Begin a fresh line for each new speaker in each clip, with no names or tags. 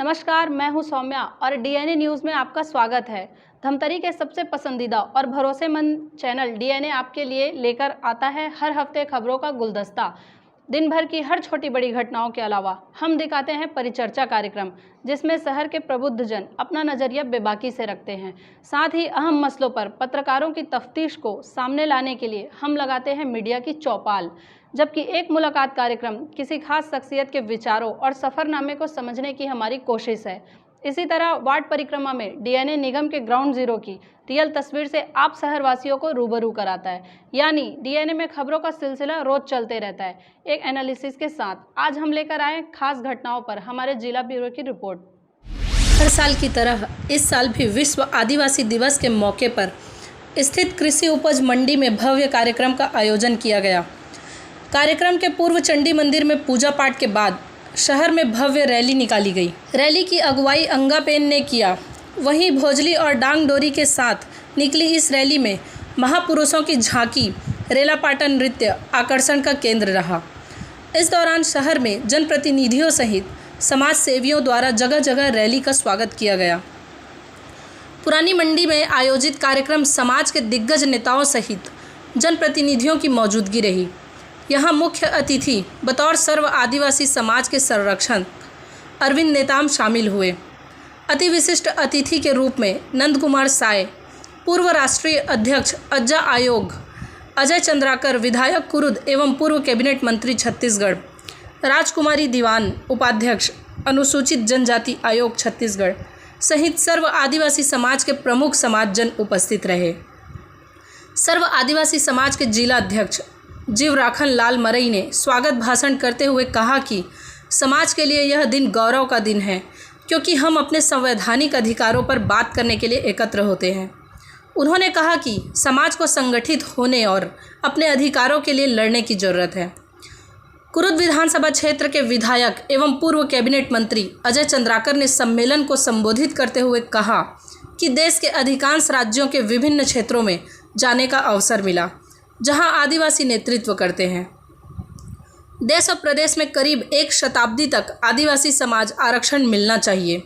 नमस्कार, मैं हूं सौम्या और डीएनए न्यूज़ में आपका स्वागत है। धमतरी के सबसे पसंदीदा और भरोसेमंद चैनल डीएनए आपके लिए लेकर आता है हर हफ्ते खबरों का गुलदस्ता। दिन भर की हर छोटी बड़ी घटनाओं के अलावा हम दिखाते हैं परिचर्चा कार्यक्रम, जिसमें शहर के प्रबुद्ध जन अपना नजरिया बेबाकी से रखते हैं। साथ ही अहम मसलों पर पत्रकारों की तफ्तीश को सामने लाने के लिए हम लगाते हैं मीडिया की चौपाल, जबकि एक मुलाकात कार्यक्रम किसी खास शख्सियत के विचारों और सफ़रनामे को समझने की हमारी कोशिश है। इसी तरह वार्ड परिक्रमा में डीएनए निगम के ग्राउंड जीरो की रियल तस्वीर से आप शहरवासियों को रूबरू कराता है। यानी डीएनए में खबरों का सिलसिला रोज चलते रहता है, एक एनालिसिस के साथ। आज हम लेकर आए खास घटनाओं पर हमारे जिला ब्यूरो की रिपोर्ट।
हर साल की तरह इस साल भी विश्व आदिवासी दिवस के मौके पर स्थित कृषि उपज मंडी में भव्य कार्यक्रम का आयोजन किया गया। कार्यक्रम के पूर्व चंडी मंदिर में पूजा पाठ के बाद शहर में भव्य रैली निकाली गई। रैली की अगुवाई अंगापेन ने किया। वहीं भोजली और डांग डोरी के साथ निकली इस रैली में महापुरुषों की झांकी, रेलापाटा नृत्य आकर्षण का केंद्र रहा। इस दौरान शहर में जनप्रतिनिधियों सहित समाज सेवियों द्वारा जगह जगह रैली का स्वागत किया गया। पुरानी मंडी में आयोजित कार्यक्रम समाज के दिग्गज नेताओं सहित जनप्रतिनिधियों की मौजूदगी रही। यहाँ मुख्य अतिथि बतौर सर्व आदिवासी समाज के संरक्षक अरविंद नेताम शामिल हुए। अति विशिष्ट अतिथि के रूप में नंद कुमार साय, पूर्व राष्ट्रीय अध्यक्ष अज्जा आयोग, अजय चंद्राकर विधायक कुरुद एवं पूर्व कैबिनेट मंत्री छत्तीसगढ़, राजकुमारी दीवान उपाध्यक्ष अनुसूचित जनजाति आयोग छत्तीसगढ़ सहित सर्व आदिवासी समाज के प्रमुख समाजजन उपस्थित रहे। सर्व आदिवासी समाज के जिला अध्यक्ष जीवराखन लाल मरई ने स्वागत भाषण करते हुए कहा कि समाज के लिए यह दिन गौरव का दिन है, क्योंकि हम अपने संवैधानिक अधिकारों पर बात करने के लिए एकत्र होते हैं। उन्होंने कहा कि समाज को संगठित होने और अपने अधिकारों के लिए लड़ने की ज़रूरत है। कुरुद विधानसभा क्षेत्र के विधायक एवं पूर्व कैबिनेट मंत्री अजय चंद्राकर ने सम्मेलन को संबोधित करते हुए कहा कि देश के अधिकांश राज्यों के विभिन्न क्षेत्रों में जाने का अवसर मिला, जहां आदिवासी नेतृत्व करते हैं। देश और प्रदेश में करीब एक शताब्दी तक आदिवासी समाज आरक्षण मिलना चाहिए,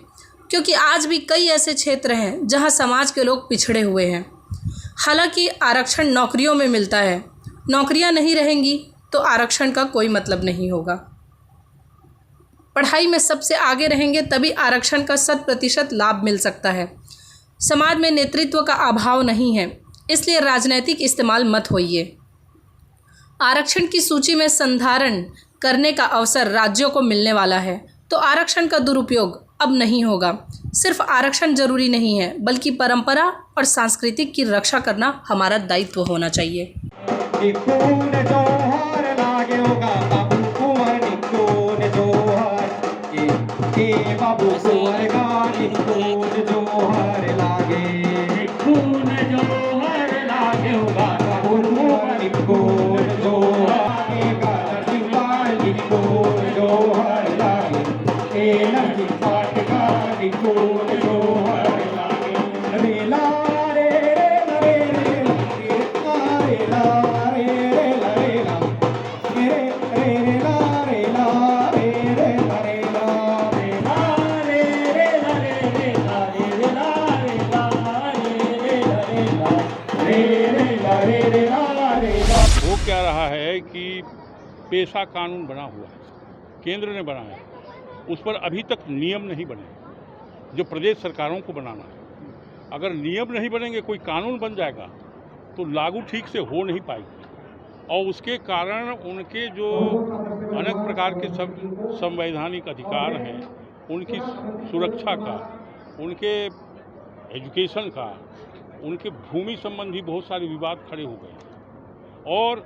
क्योंकि आज भी कई ऐसे क्षेत्र हैं जहां समाज के लोग पिछड़े हुए हैं। हालांकि आरक्षण नौकरियों में मिलता है, नौकरियां नहीं रहेंगी तो आरक्षण का कोई मतलब नहीं होगा। पढ़ाई में सबसे आगे रहेंगे तभी आरक्षण का 100% लाभ मिल सकता है। समाज में नेतृत्व का अभाव नहीं है, इसलिए राजनीतिक इस्तेमाल मत होइए। आरक्षण की सूची में संधारण करने का अवसर राज्यों को मिलने वाला है, तो आरक्षण का दुरुपयोग अब नहीं होगा। सिर्फ आरक्षण जरूरी नहीं है, बल्कि परंपरा और सांस्कृतिक की रक्षा करना हमारा दायित्व होना चाहिए।
वो क्या रहा है कि पेशा कानून बना हुआ है, केंद्र ने बनाया, उस पर अभी तक नियम नहीं बने जो प्रदेश सरकारों को बनाना है। अगर नियम नहीं बनेंगे, कोई कानून बन जाएगा तो लागू ठीक से हो नहीं पाएगी, और उसके कारण उनके जो अनेक प्रकार के सब संवैधानिक अधिकार हैं, उनकी सुरक्षा का, उनके एजुकेशन का, उनके भूमि संबंधी बहुत सारे विवाद खड़े हो गए। और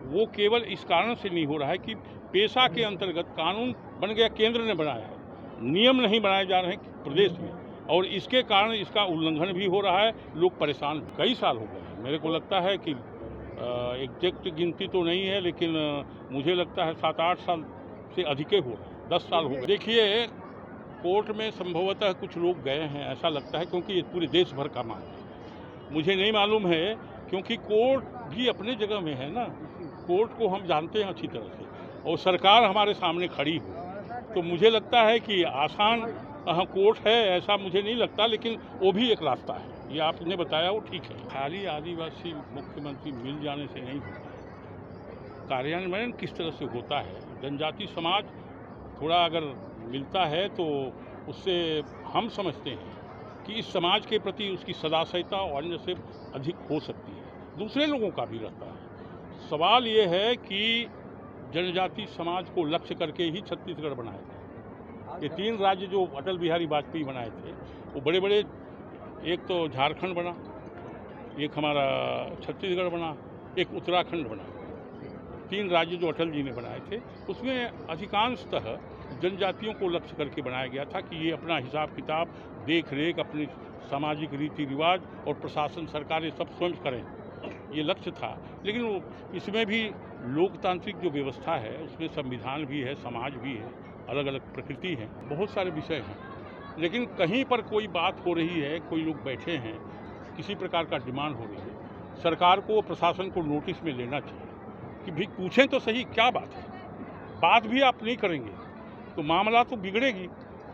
वो केवल इस कारण से नहीं हो रहा है कि पेशा के अंतर्गत कानून बन गया, केंद्र ने बनाया है, नियम नहीं बनाए जा रहे हैं प्रदेश में, और इसके कारण इसका उल्लंघन भी हो रहा है। लोग परेशान कई साल हो गए हैं। मेरे को लगता है कि एग्जैक्ट गिनती तो नहीं है, लेकिन मुझे लगता है 7-8 साल से अधिक हो रहा है, 10 साल हो गए। देखिए, कोर्ट में संभवतः कुछ लोग गए हैं, ऐसा लगता है, क्योंकि ये पूरे देश भर का मामला है। मुझे नहीं मालूम है, क्योंकि कोर्ट भी अपने जगह में है ना, कोर्ट को हम जानते हैं अच्छी तरह से, और सरकार हमारे सामने खड़ी हो, तो मुझे लगता है कि आसान कोर्ट है ऐसा मुझे नहीं लगता, लेकिन वो भी एक रास्ता है। ये आपने बताया वो ठीक है। खाली आदिवासी मुख्यमंत्री मिल जाने से नहीं होता, कार्यान्वयन किस तरह से होता है। जनजाति समाज थोड़ा अगर मिलता है तो उससे हम समझते हैं कि इस समाज के प्रति उसकी सदाशयता और अन्य से अधिक हो सकती है, दूसरे लोगों का भी रहता है। सवाल ये है कि जनजाति समाज को लक्ष्य करके ही छत्तीसगढ़ बनाया था। ये 3 राज्य जो अटल बिहारी वाजपेयी बनाए थे वो बड़े बड़े, एक तो झारखंड बना, एक हमारा छत्तीसगढ़ बना, एक उत्तराखंड बना। 3 राज्य जो अटल जी ने बनाए थे उसमें अधिकांशतः जनजातियों को लक्ष्य करके बनाया गया था कि ये अपना हिसाब किताब, देख रेख, अपने सामाजिक रीति रिवाज और प्रशासन सरकारें सब स्वयं करें, ये लक्ष्य था। लेकिन वो इसमें भी लोकतांत्रिक जो व्यवस्था है उसमें संविधान भी है, समाज भी है, अलग अलग प्रकृति है, बहुत सारे विषय हैं। लेकिन कहीं पर कोई बात हो रही है, कोई लोग बैठे हैं, किसी प्रकार का डिमांड हो रही है, सरकार को, प्रशासन को नोटिस में लेना चाहिए कि भाई पूछें तो सही क्या बात है। बात भी आप नहीं करेंगे तो मामला तो बिगड़ेगी,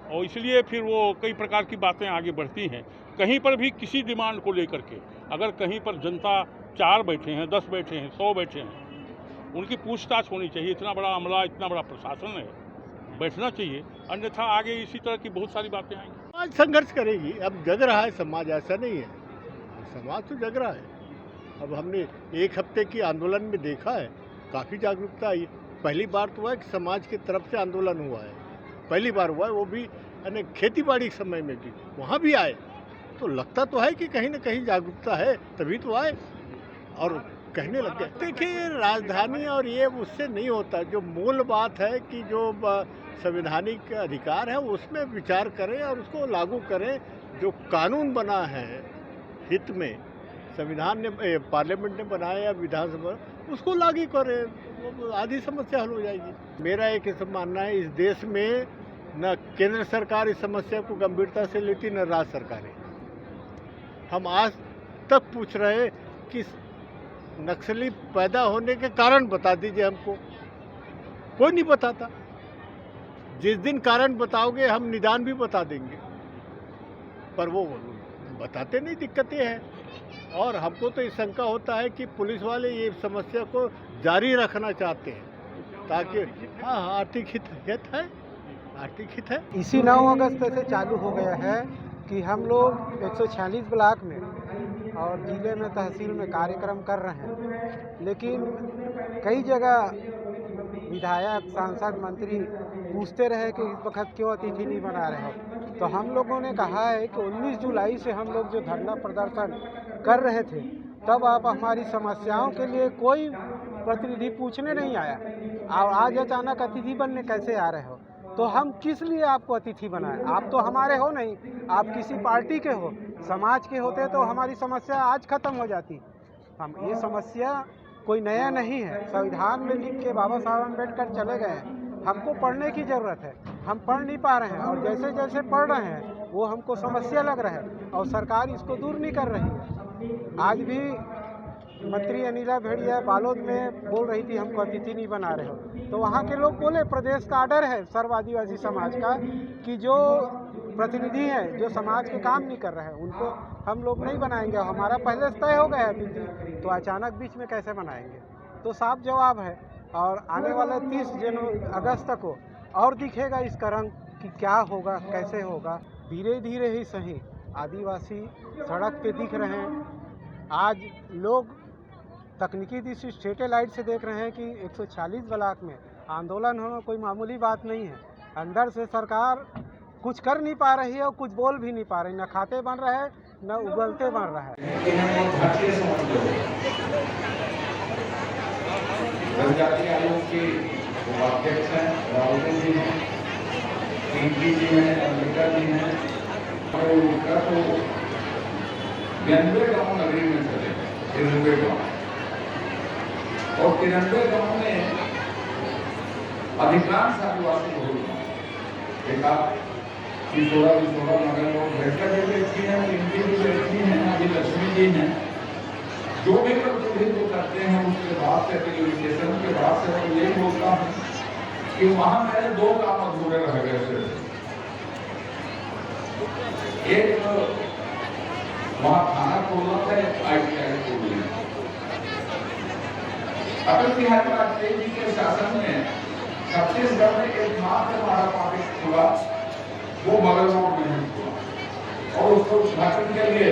और इसलिए फिर वो कई प्रकार की बातें आगे बढ़ती हैं। कहीं पर भी किसी डिमांड को लेकर के अगर कहीं पर जनता 4 बैठे हैं, 10 बैठे हैं, 100 बैठे हैं, उनकी पूछताछ होनी चाहिए। इतना बड़ा अमला, इतना बड़ा प्रशासन है, बैठना चाहिए, अन्यथा आगे इसी तरह की बहुत सारी बातें आएंगी।
समाज संघर्ष करेगी। अब जग रहा है समाज, ऐसा नहीं है, समाज तो जग रहा है। अब हमने 1 हफ्ते की आंदोलन में देखा है, काफ़ी जागरूकता आई। पहली बार तो हुआ है कि समाज की तरफ से आंदोलन हुआ है, पहली बार हुआ है, वो भी यानी खेती बाड़ी के समय में भी वहाँ भी आए, तो लगता तो है कि कहीं ना कहीं जागरूकता है, तभी तो आए और कहने लग गए। देखिए, राजधानी और ये उससे नहीं होता। जो मूल बात है कि जो संवैधानिक अधिकार है उसमें विचार करें और उसको लागू करें। जो कानून बना है हित में, संविधान ने, पार्लियामेंट ने बनाया या विधानसभा, उसको लागू करें, आधी समस्या हल हो जाएगी। मेरा एक मानना है, इस देश में न केंद्र सरकार इस समस्या को गंभीरता से लेती, न राज्य सरकारें। हम आज तक पूछ रहे हैं कि नक्सली पैदा होने के कारण बता दीजिए हमको, कोई नहीं बताता। जिस दिन कारण बताओगे हम निदान भी बता देंगे, पर वो बताते नहीं, दिक्कतें हैं। और हमको तो ये शंका होता है कि पुलिस वाले ये समस्या को जारी रखना चाहते हैं ताकि आर्थिक हित है, आर्थिक हित है।
इसी 9 अगस्त से चालू हो गया है कि हम लोग 146 ब्लॉक में और जिले में, तहसील में कार्यक्रम कर रहे हैं, लेकिन कई जगह विधायक, सांसद, मंत्री पूछते रहे कि इस वक्त क्यों अतिथि नहीं बना रहे हो। तो हम लोगों ने कहा है कि 19 जुलाई से हम लोग जो धरना प्रदर्शन कर रहे थे, तब आप हमारी समस्याओं के लिए कोई प्रतिनिधि पूछने नहीं आया, और आज अचानक अतिथि बनने कैसे आ रहे हो। तो हम किस लिए आपको अतिथि बनाएं? आप तो हमारे हो नहीं, आप किसी पार्टी के हो, समाज के होते तो हमारी समस्या आज खत्म हो जाती। हम ये समस्या कोई नया नहीं है, संविधान में लिख के बाबा साहब अम्बेडकर चले गए हैं। हमको पढ़ने की ज़रूरत है, हम पढ़ नहीं पा रहे हैं, और जैसे जैसे पढ़ रहे हैं वो हमको समस्या लग रहा है और सरकार इसको दूर नहीं कर रही है। आज भी मंत्री अनिला भेड़िया बालोद में बोल रही थी हमको अतिथि नहीं बना रहे हो, तो वहाँ के लोग बोले प्रदेश का आर्डर है सर्व आदिवासी समाज का कि जो प्रतिनिधि हैं जो समाज के काम नहीं कर रहे हैं उनको हम लोग नहीं बनाएंगे। हमारा पहले से तय हो गया अतिथि, तो अचानक बीच में कैसे बनाएंगे? तो साफ जवाब है। और आने वाले 30 अगस्त को और दिखेगा इसका रंग कि क्या होगा, कैसे होगा। धीरे धीरे ही सही आदिवासी सड़क पे दिख रहे हैं। आज लोग तकनीकी दृष्टि सैटेलाइट से देख रहे हैं कि 140 ब्लॉक में आंदोलन होना कोई मामूली बात नहीं है। अंदर से सरकार कुछ कर नहीं पा रही है और कुछ बोल भी नहीं पा रही, न खाते बन रहे हैं न उगलते बन रहा है।
जनजाति आयोग के उपाध्यक्ष हैं, राहुल जी हैं, पिंकी जी हैं, अमृता जी हैं, और उनका तो 92 गाँव नगरी में चले, 93 गाँव, और 93 गाँव में अधिकांश आदिवासी बहुल गाँव। देखा कि 16 मगर लोग बैठक भी बैठी हैं, पिंकी भी बैठी हैं, अभी लक्ष्मी जी हैं, जो भी प्रतिनिधित्व करते हैं। उसके बाद से टेलीविजन के बाद से मैं यही बोलता हूँ कि वहाँ मेरे 2 काम अधूरे रह गए थे। एक वहाँ थाना खोलना था, एक ITI खोलना। अटल बिहारी वाजपेयी जी के शासन में छत्तीसगढ़ में एकमात्र हमारा प्रोजेक्ट हुआ, वो मगल रोड में हुआ और उसको उद्घाटन के लिए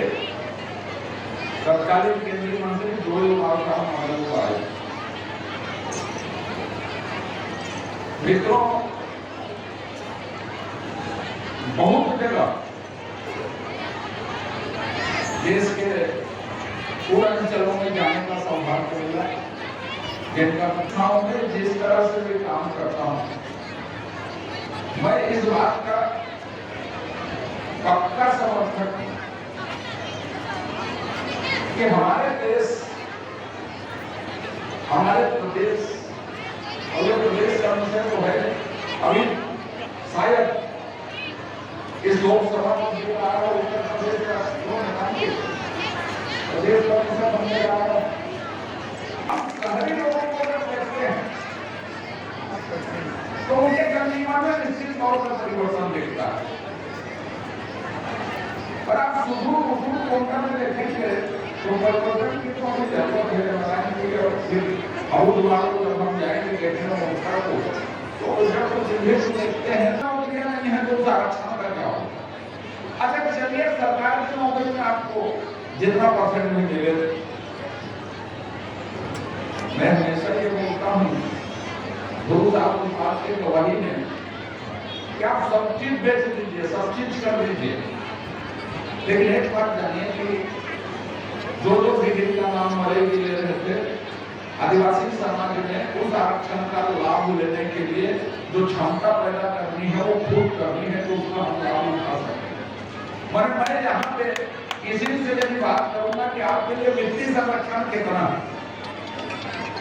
तत्कालीन केंद्रीय मंत्री जोड़ी साहब मगल को आए। मित्रों, बहुत जगह देश के पूर्व अंचलों में जाने का सौभाग्य मिला, जिनका कक्षाओं में जिस तरह से मैं काम करता हूं, मैं इस बात का पक्का समर्थक हूं कि हमारे देश, हमारे प्रदेश और ये प्रदेश का विषय तो है, अभी शायद इस लोकसभा में जो आ रहा है उत्तर प्रदेश का प्रदेश का विषय बनने जा रहा है। हम शहरी लोगों को जब देखते हैं तो उनके जनजीवन में निश्चित तौर पर परिवर्तन दिखता है। पर आप सुदूर कोंकण में देखेंगे तो परिवर्तन की तो हमें जरूरत है बताने की। और फिर हरिद्वार को जब हम जाएंगे देखने मौका को, तो जब कुछ निर्देश देखते हैं तो नहीं है तो आरक्षण का क्या होगा। अच्छा चलिए, सरकार की नौकरी में आपको जितना परसेंट नहीं मिले, मैं हमेशा ये बोलता हूँ गुरु साहब की बात की गवाही में कि आप सब चीज बेच दीजिए, सब चीज कर दीजिए, लेकिन एक बात जानिए कि जो डिग्री का नाम मरेगी ले रहे थे, आदिवासी समाज में उस आरक्षण का लाभ लेने के लिए जो क्षमता पैदा करनी है वो खुद करनी है, तो उसका हम लाभ उठा सकते हैं। मैं यहाँ पे इसी से भी बात करूंगा कि आपके लिए वित्तीय संरक्षण कितना है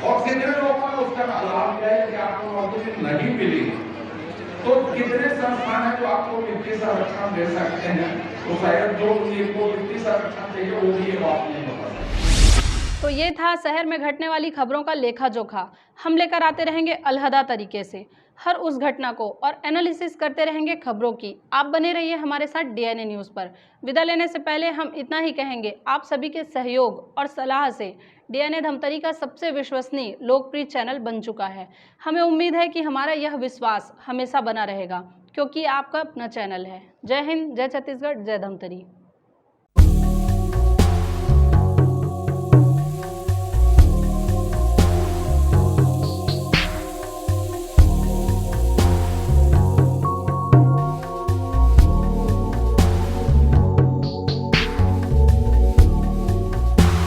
और कितने लोगों ने उसका लाभ लिया है कि आपको नौकरी नहीं मिली, तो कितने संस्थान है जो आपको वित्तीय संरक्षण दे सकते हैं। तो शायद जो को वित्तीय संरक्षण चाहिए वो भी ये बात नहीं होता।
तो ये था शहर में घटने वाली खबरों का लेखा जोखा। हम लेकर आते रहेंगे अलहदा तरीके से हर उस घटना को और एनालिसिस करते रहेंगे खबरों की। आप बने रहिए हमारे साथ डीएनए न्यूज़ पर। विदा लेने से पहले हम इतना ही कहेंगे, आप सभी के सहयोग और सलाह से डीएनए धमतरी का सबसे विश्वसनीय लोकप्रिय चैनल बन चुका है। हमें उम्मीद है कि हमारा यह विश्वास हमेशा बना रहेगा, क्योंकि आपका अपना चैनल है। जय हिंद, जय छत्तीसगढ़, जय धमतरी।